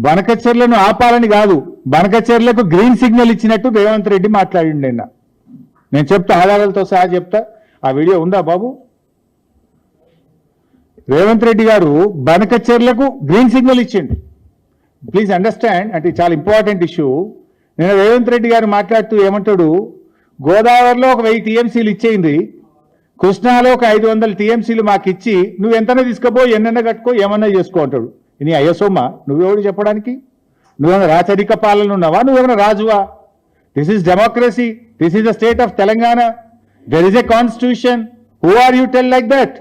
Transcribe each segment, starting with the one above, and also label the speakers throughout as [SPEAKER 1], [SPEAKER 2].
[SPEAKER 1] బనకచెర్లను ఆపాలని కాదు, బనకచెర్లకు green signal ఇచ్చినట్టు రేవంత్ రెడ్డి మాట్లాడిండు నిన్న. నేను చెప్తా, ఆధారాలతో సహా చెప్తా. ఆ వీడియో ఉందా బాబు? రేవంత్ రెడ్డి గారు బనకచెర్లకు గ్రీన్ సిగ్నల్ ఇచ్చిండు. ప్లీజ్ అండర్స్టాండ్, అంటే చాలా ఇంపార్టెంట్ ఇష్యూ. నేను రేవంత్ రెడ్డి గారు మాట్లాడుతూ ఏమంటాడు, గోదావరిలో ఒక 1000 టీఎంసీలు ఇచ్చేయింది, కృష్ణాలో ఒక 500 టీఎంసీలు మాకు ఇచ్చి నువ్వు ఎంతనే తీసుకుపో, ఎన్నైనా కట్టుకో, ఏమన్నా చేసుకో అంటాడు. నీ అయ్యసోమ్మ, నువ్వెవడు చెప్పడానికి? నువ్వేమైనా రాచరిక పాలన ఉన్నావా? నువ్వేమైనా రాజువా? This is democracy, this is the state of Telangana, there is a constitution. Who are you tell like that?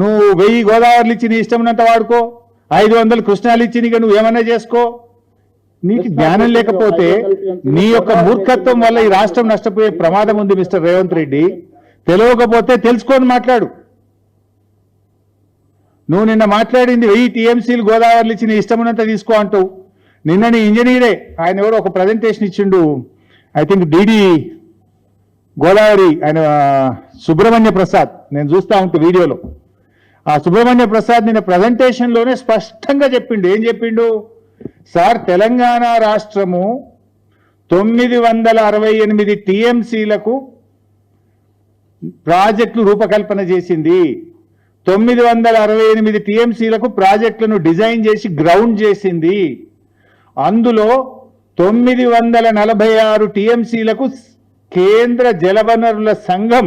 [SPEAKER 1] నువ్వు 1000 గోదావరిలు ఇచ్చి నీ ఇష్టం వాడుకో, 500 కృష్ణాలు ఇచ్చి నీకు నువ్వు ఏమన్నా చేసుకో. నీకు జ్ఞానం లేకపోతే నీ యొక్క మూర్ఖత్వం వల్ల ఈ రాష్ట్రం నష్టపోయే ప్రమాదం ఉంది మిస్టర్ రేవంత్ రెడ్డి. తెలియకపోతే తెలుసుకొని మాట్లాడు. నువ్వు నిన్న మాట్లాడింది 1000 టీఎంసీలు గోదావరిలు ఇచ్చి నీ ఇష్టమున్నంత తీసుకో అంటూ. నిన్న నీ ఇంజనీరే, ఆయన ఎవరో ఒక ప్రజెంటేషన్ ఇచ్చిండు, ఐ థింక్ డిడి గోదావరి, ఆయన సుబ్రహ్మణ్య ప్రసాద్, నేను చూస్తా ఉంటే వీడియోలో. ఆ సుబ్రహ్మణ్య ప్రసాద్ నిన్న ప్రజెంటేషన్లోనే స్పష్టంగా చెప్పిండు. ఏం చెప్పిండు? సార్, తెలంగాణ రాష్ట్రము 968 టీఎంసీలకు ప్రాజెక్టులు రూపకల్పన చేసింది. 968 టీఎంసీలకు ప్రాజెక్టులను డిజైన్ చేసి గ్రౌండ్ చేసింది. అందులో 946 టీఎంసీలకు కేంద్ర జలవనరుల సంఘం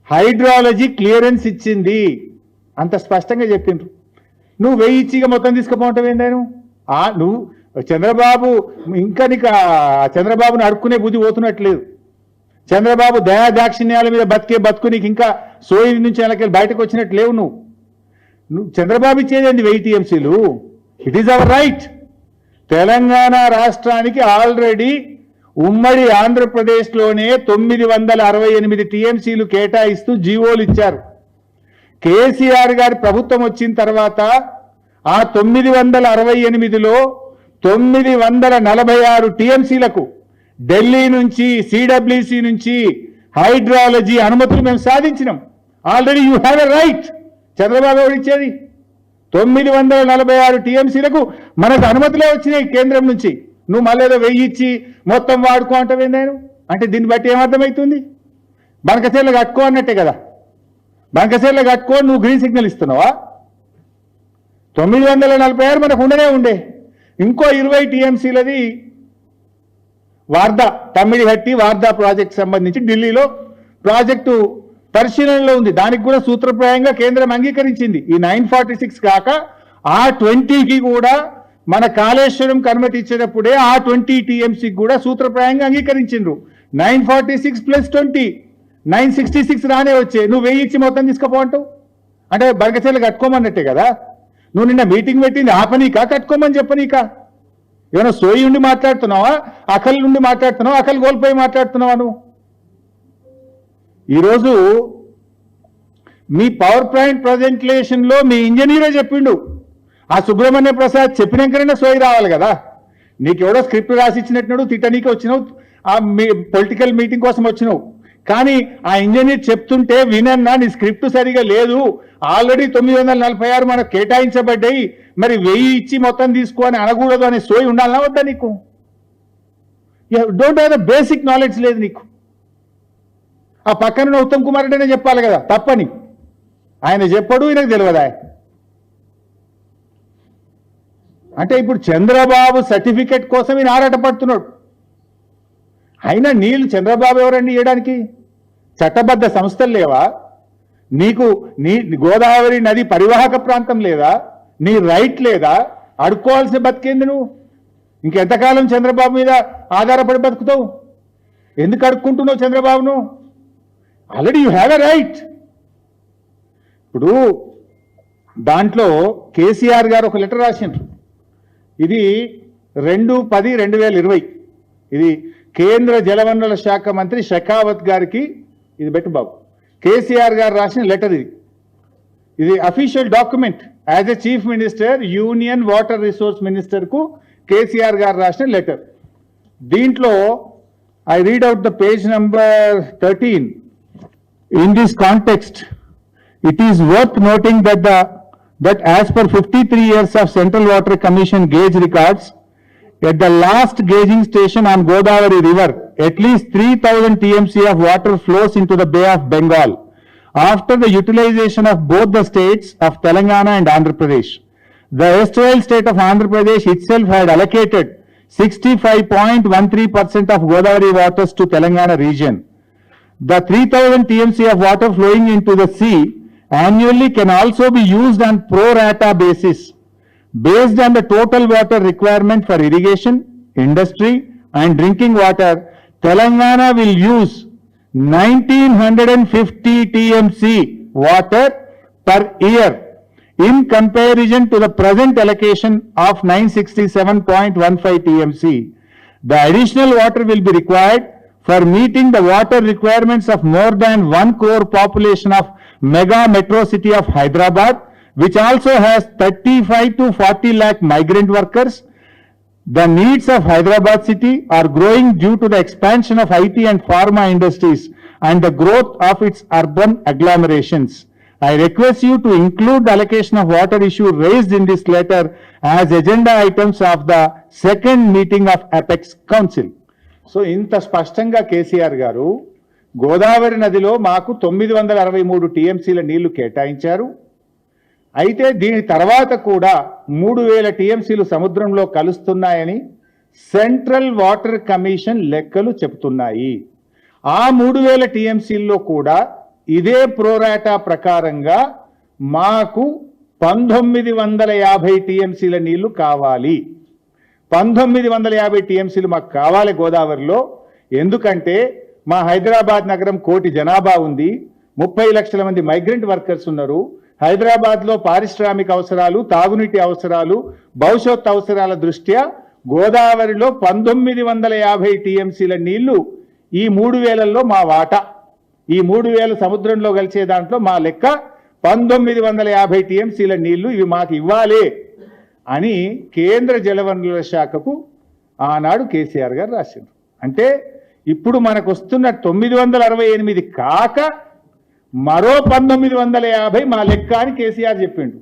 [SPEAKER 1] హైడ్రాలజీ క్లియరెన్స్ ఇచ్చింది. అంత స్పష్టంగా చెప్పిండ్రు. నువ్వు 1000 ఇచ్చిగా మొత్తం తీసుకుపోవటం ఏందాను? నువ్వు చంద్రబాబు, ఇంకా నీకు చంద్రబాబుని అడుక్కునే బుద్ధి పోతున్నట్లేదు. చంద్రబాబు దయాదాక్షిణ్యాల మీద బతుకు నీకు ఇంకా సోయి నుంచి నెలకెళ్ళి బయటకు వచ్చినట్టు లేవు. నువ్వు చంద్రబాబు ఇచ్చేదండి 1000 టీఎంసీలు. It is our right. Telangana రాష్ట్రానికి ఆల్రెడీ ఉమ్మడి ఆంధ్రప్రదేశ్లోనే 968 టీఎంసీలు కేటాయిస్తూ జీవోలు ఇచ్చారు. కేసీఆర్ గారి ప్రభుత్వం వచ్చిన తర్వాత ఆ 968లో 946 టీఎంసీలకు ఢిల్లీ నుంచి, సిడబ్ల్యూసి నుంచి హైడ్రాలజీ అనుమతులు మేము సాధించినాం. Already you have a right. Chandrababu ఎవరు ఇచ్చేది? 946 టీఎంసీలకు మనకు అనుమతులే వచ్చినాయి కేంద్రం నుంచి. నువ్వు మళ్ళీ ఏదో 1000 ఇచ్చి మొత్తం వాడుకో అంటావు ఏందాను? అంటే దీన్ని బట్టి ఏమర్థమవుతుంది? బనకచెర్ల కట్టుకో అన్నట్టే కదా. బనకచెర్ల కట్టుకో, నువ్వు గ్రీన్ సిగ్నల్ ఇస్తున్నావా? 946 మనకు ఉండే. ఇంకో 20 టీఎంసీలది వార్దా, తమ్మిడిహట్టి వార్దా ప్రాజెక్ట్ సంబంధించి ఢిల్లీలో ప్రాజెక్టు పరిశీలనలో ఉంది. దానికి కూడా సూత్రప్రాయంగా కేంద్రం అంగీకరించింది. ఈ 946 కాక ఆ 20కి కూడా మన కాళేశ్వరం అనుమతి ఇచ్చేటప్పుడే ఆ 20 టీఎంసీకి కూడా సూత్రప్రాయంగా అంగీకరించిండ్రు. 946 + 20 966 రానే వచ్చే. నువ్వు 1000 ఇచ్చి మొత్తం తీసుకుపోంటావు అంటే బనకచెర్ల కట్టుకోమన్నట్టే కదా. నువ్వు నిన్న మీటింగ్ పెట్టింది ఆపనీకా, కట్టుకోమని చెప్పనీకా? ఏమైనా సోయి ఉండి మాట్లాడుతున్నావా? అకల్ నుండి మాట్లాడుతున్నావా? అకలు కోల్పోయి మాట్లాడుతున్నావా? నువ్వు ఈరోజు మీ పవర్ పాయింట్ ప్రజెంటేషన్లో మీ ఇంజనీరే చెప్పిండు. ఆ సుబ్రహ్మణ్య ప్రసాద్ చెప్పినాకనే సోయి రావాలి కదా. నీకెవడో స్క్రిప్ట్ రాసిచ్చినట్టు తిట్టనీకి వచ్చినావు, ఆ పొలిటికల్ మీటింగ్ కోసం వచ్చినావు. కానీ ఆ ఇంజనీర్ చెప్తుంటే వినన్నా, నీ స్క్రిప్ట్ సరిగా లేదు, ఆల్రెడీ 946 మనకు కేటాయించబడ్డాయి, మరి 1000 ఇచ్చి మొత్తం తీసుకో అని అనకూడదు అనే సోయి ఉండాలన్నా వద్దా నీకు? Don't have the basic knowledge లేదు నీకు. ఆ పక్కన ఉత్తమ్ కుమార్ రెడ్డి అనే చెప్పాలి కదా తప్పని. ఆయన చెప్పడు, ఈయనకు తెలియదా? అంటే ఇప్పుడు చంద్రబాబు సర్టిఫికెట్ కోసం ఈయన ఆరాటపడుతున్నాడు. అయినా నీళ్ళు చంద్రబాబు ఎవరండి ఇవ్వడానికి? చట్టబద్ధ సంస్థలు లేవా నీకు? నీ గోదావరి నది పరివాహక ప్రాంతం లేదా? నీ రైట్ లేదా? అడుక్కోవాల్సిన బతికేంది నువ్వు? ఇంకెంతకాలం చంద్రబాబు మీద ఆధారపడి బతుకుతావు? ఎందుకు అడుక్కుంటున్నావు చంద్రబాబును? Already you have a right. ఇప్పుడు దాంట్లో కేసీఆర్ గారు ఒక లెటర్ రాసిండ్రు. ఇది 2/10/2020. ఇది కేంద్ర జలవనరుల శాఖ మంత్రి షెకావత్ గారికి, ఇది బెట్టు బాబు, కేసీఆర్ గారు రాసిన లెటర్. ఇది official document. As a chief minister, union water resource మినిస్టర్కు కేసీఆర్ గారు రాసిన లెటర్. దీంట్లో I read out the page number 13. In this context, it is worth noting that the that as per 53 years of Central Water Commission gauge records, at the last gauging station on Godavari River, at least 3,000 TMC of water flows into the Bay of Bengal. After the utilization of both the states of Telangana and Andhra Pradesh, the erstwhile state of Andhra Pradesh itself had allocated 65.13% of Godavari waters to Telangana region. The 3,000 TMC of water flowing into the sea annually can also be used on pro rata basis based on the total water requirement for irrigation, industry and drinking water. Telangana will use 1950 TMC water per year in comparison to the present allocation of 967.15 TMC. The additional water will be required for meeting the water requirements of more than 1 crore population of mega metro city of Hyderabad, which also has 35 to 40 lakh migrant workers. The needs of Hyderabad city are growing due to the expansion of IT and pharma industries and the growth of its urban agglomerations. I request you to include the allocation of water issue raised in this letter as agenda items of the second meeting of Apex Council. So, ఇంత స్పష్టంగా కేసీఆర్ గారు గోదావరి నదిలో మాకు 963 టీఎంసీల నీళ్లు కేటాయించారు. అయితే దీని తర్వాత కూడా 3000 టీఎంసీలు సముద్రంలో కలుస్తున్నాయని సెంట్రల్ వాటర్ కమిషన్ లెక్కలు చెబుతున్నాయి. ఆ 3000 టీఎంసీల్లో కూడా ఇదే ప్రోరాటా ప్రకారంగా మాకు 1950 టీఎంసీల నీళ్లు కావాలి. 1950 టీఎంసీలు మాకు కావాలి గోదావరిలో. ఎందుకంటే మా హైదరాబాద్ నగరం 1 కోటి జనాభా ఉంది, 30 లక్షల మంది మైగ్రెంట్ వర్కర్స్ ఉన్నారు. హైదరాబాద్లో పారిశ్రామిక అవసరాలు, తాగునీటి అవసరాలు, భవిష్యత్ అవసరాల దృష్ట్యా గోదావరిలో 1950 టీఎంసీల నీళ్లు ఈ 3000లో మా వాటా. ఈ 3000 సముద్రంలో కలిసే దాంట్లో మా లెక్క 1950 టీఎంసీల నీళ్లు ఇవి మాకు ఇవ్వాలి అని కేంద్ర జలవనరుల శాఖకు ఆనాడు కేసీఆర్ గారు రాశారు. అంటే ఇప్పుడు మనకు వస్తున్న 968 కాక మరో 1950 మా లెక్క అని కేసీఆర్ చెప్పిండు.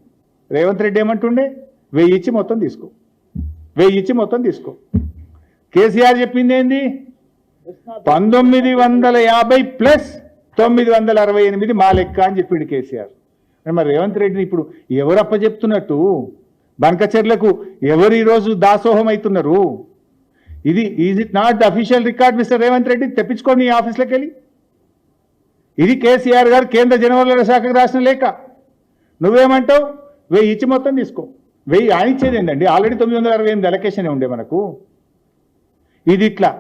[SPEAKER 1] రేవంత్ రెడ్డి ఏమంటుండే 1000 ఇచ్చి మొత్తం తీసుకో, 1000 ఇచ్చి మొత్తం తీసుకో. కేసీఆర్ చెప్పింది ఏంది 1950 ప్లస్ 968 మా లెక్క అని చెప్పిండు కేసీఆర్. మరి రేవంత్ రెడ్డిని ఇప్పుడు ఎవరు అప్పచెప్తున్నట్టు? బంకచర్లకు ఎవరు ఈరోజు దాసోహం అవుతున్నారు? ఇది is it not the official record mister Revanth Reddy? తెప్పించుకోండి ఈ ఆఫీస్లోకి వెళ్ళి. ఇది కేసీఆర్ గారు కేంద్ర జలవనరుల శాఖకు రాసిన లేఖ. నువ్వేమంటావు 1000 ఇచ్చి మొత్తం తీసుకో. 1000 ఆనిచ్చేది ఏంటండి? ఆల్రెడీ 968 అలొకేషన్ ఉండే మనకు. ఇది ఇట్లా.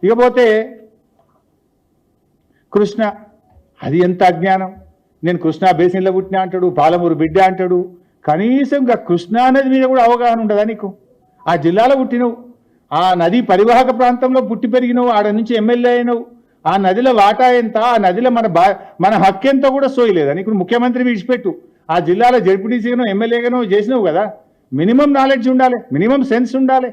[SPEAKER 1] ఇకపోతే కృష్ణ, అది ఎంత అజ్ఞానం. నేను కృష్ణా బేసిన్లో పుట్టినా అంటాడు, పాలమూరు బిడ్డ అంటాడు. కనీసం ఇంకా కృష్ణా నది మీద కూడా అవగాహన ఉండదా నీకు? ఆ జిల్లాలో పుట్టినవు, ఆ నది పరివాహక ప్రాంతంలో పుట్టి పెరిగినవు, ఆడ నుంచి ఎమ్మెల్యే అయినవు. ఆ నదిలో వాటా ఎంత, ఆ నదిలో మన హక్కు ఎంతో కూడా సోయలేదా నీకు? ముఖ్యమంత్రి విడిచిపెట్టు, ఆ జిల్లాలో జడ్పీటీసీగానో ఎమ్మెల్యేగానో చేసినావు కదా. మినిమం నాలెడ్జ్ ఉండాలి, మినిమం సెన్స్ ఉండాలి.